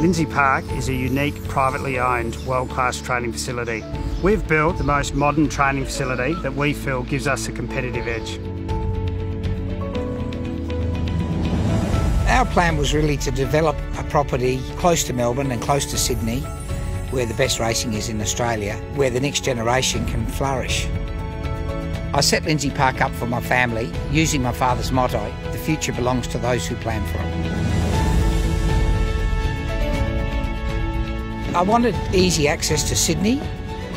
Lindsay Park is a unique, privately owned, world-class training facility. We've built the most modern training facility that we feel gives us a competitive edge. Our plan was really to develop a property close to Melbourne and close to Sydney, where the best racing is in Australia, where the next generation can flourish. I set Lindsay Park up for my family, using my father's motto, "The future belongs to those who plan for it." I wanted easy access to Sydney.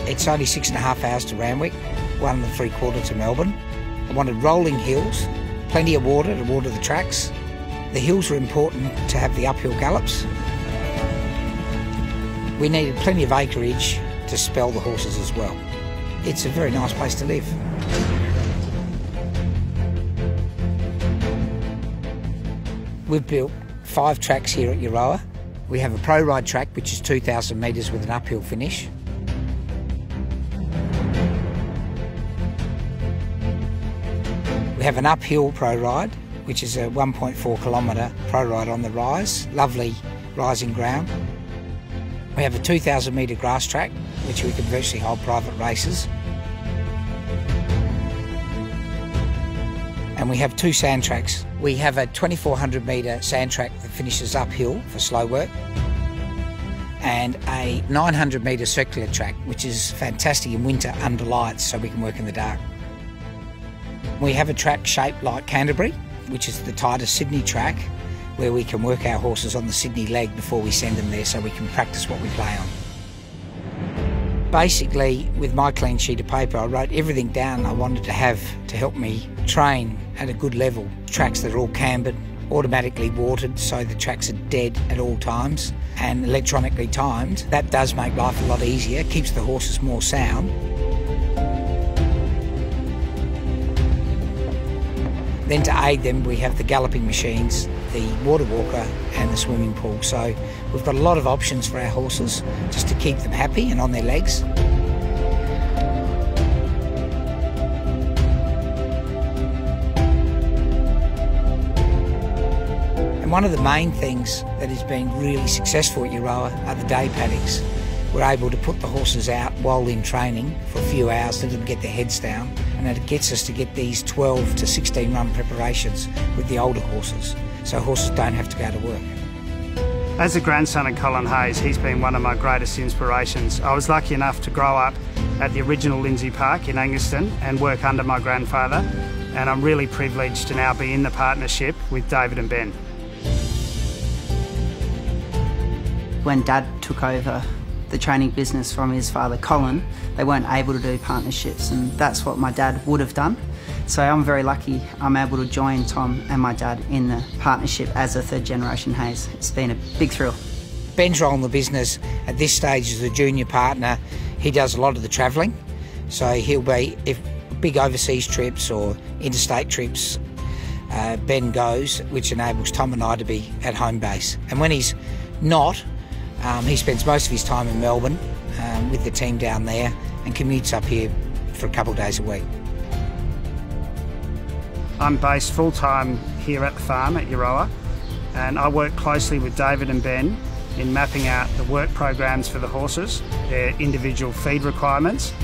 It's only 6.5 hours to Randwick, 1 3/4 to Melbourne. I wanted rolling hills, plenty of water to water the tracks. The hills were important to have the uphill gallops. We needed plenty of acreage to spell the horses as well. It's a very nice place to live. We've built 5 tracks here at Euroa. We have a pro ride track which is 2,000 metres with an uphill finish. We have an uphill pro ride which is a 1.4 kilometre pro ride on the rise, lovely rising ground. We have a 2,000 metre grass track which we can virtually hold private races. And we have 2 sand tracks. We have a 2,400 metre sand track that finishes uphill for slow work, and a 900 metre circular track which is fantastic in winter under lights so we can work in the dark. We have a track shaped like Canterbury, which is the tightest Sydney track, where we can work our horses on the Sydney leg before we send them there so we can practice what we play on. Basically, with my clean sheet of paper, I wrote everything down I wanted to have to help me train at a good level. Tracks that are all cambered, automatically watered so the tracks are dead at all times, and electronically timed. That does make life a lot easier, keeps the horses more sound. Then to aid them, we have the galloping machines, the water walker and the swimming pool. So we've got a lot of options for our horses just to keep them happy and on their legs. And one of the main things that has been really successful at Euroa are the day paddocks. We're able to put the horses out while in training for a few hours, let them get their heads down, and it gets us to get these 12 to 16 run preparations with the older horses, so horses don't have to go to work. As a grandson of Colin Hayes, he's been one of my greatest inspirations. I was lucky enough to grow up at the original Lindsay Park in Angaston and work under my grandfather, and I'm really privileged to now be in the partnership with David and Ben. When Dad took over the training business from his father Colin, they weren't able to do partnerships, and that's what my dad would have done. So I'm very lucky I'm able to join Tom and my dad in the partnership as a 3rd generation Hayes. It's been a big thrill. Ben's role in the business at this stage as a junior partner, he does a lot of the travelling. So he'll be, if big overseas trips or interstate trips, Ben goes, which enables Tom and I to be at home base. And when he's not, he spends most of his time in Melbourne with the team down there and commutes up here for a couple of days a week. I'm based full-time here at the farm at Euroa, and I work closely with David and Ben in mapping out the work programs for the horses, their individual feed requirements,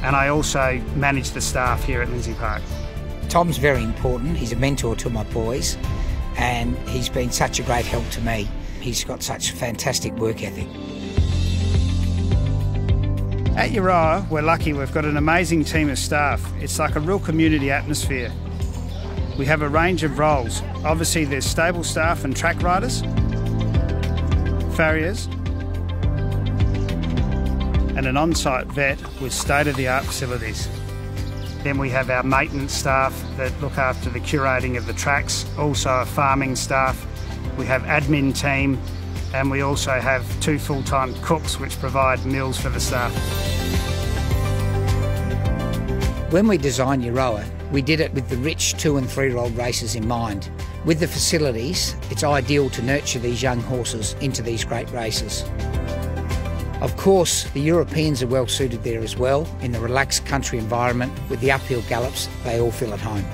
and I also manage the staff here at Lindsay Park. Tom's very important. He's a mentor to my boys, and he's been such a great help to me. He's got such fantastic work ethic. At Euroa, we're lucky we've got an amazing team of staff. It's like a real community atmosphere. We have a range of roles. Obviously there's stable staff and track riders, farriers, and an on-site vet with state-of-the-art facilities. Then we have our maintenance staff that look after the curating of the tracks, also a farming staff. We have admin team, and we also have 2 full-time cooks which provide meals for the staff. When we designed Euroa, we did it with the rich 2- and 3-year-old racers in mind. With the facilities, it's ideal to nurture these young horses into these great races. Of course, the Europeans are well suited there as well. In the relaxed country environment with the uphill gallops, they all feel at home.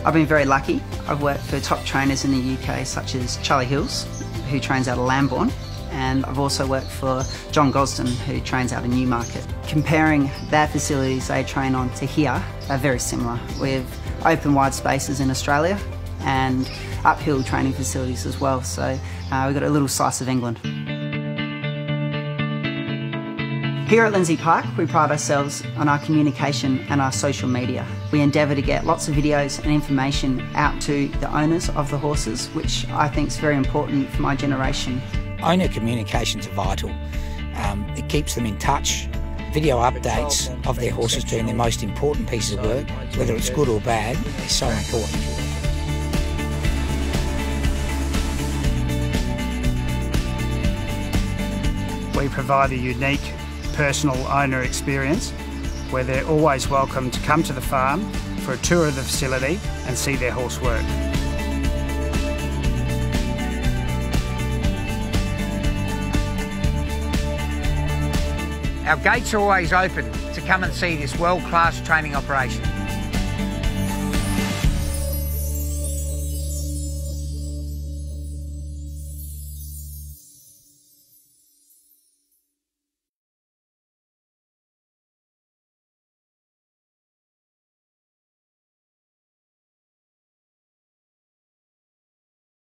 I've been very lucky. I've worked for top trainers in the UK such as Charlie Hills, who trains out of Lambourne, and I've also worked for John Gosden, who trains out of Newmarket. Comparing their facilities they train on to here are very similar. We've open wide spaces in Australia and uphill training facilities as well, so we've got a little slice of England. Here at Lindsay Park, we pride ourselves on our communication and our social media. We endeavour to get lots of videos and information out to the owners of the horses, which I think is very important for my generation. Owner communications are vital. It keeps them in touch. Video updates of their horses doing their most important pieces of work, whether it's good or bad, is so important. We provide a unique personal owner experience where they're always welcome to come to the farm for a tour of the facility and see their horse work. Our gates are always open to come and see this world-class training operation.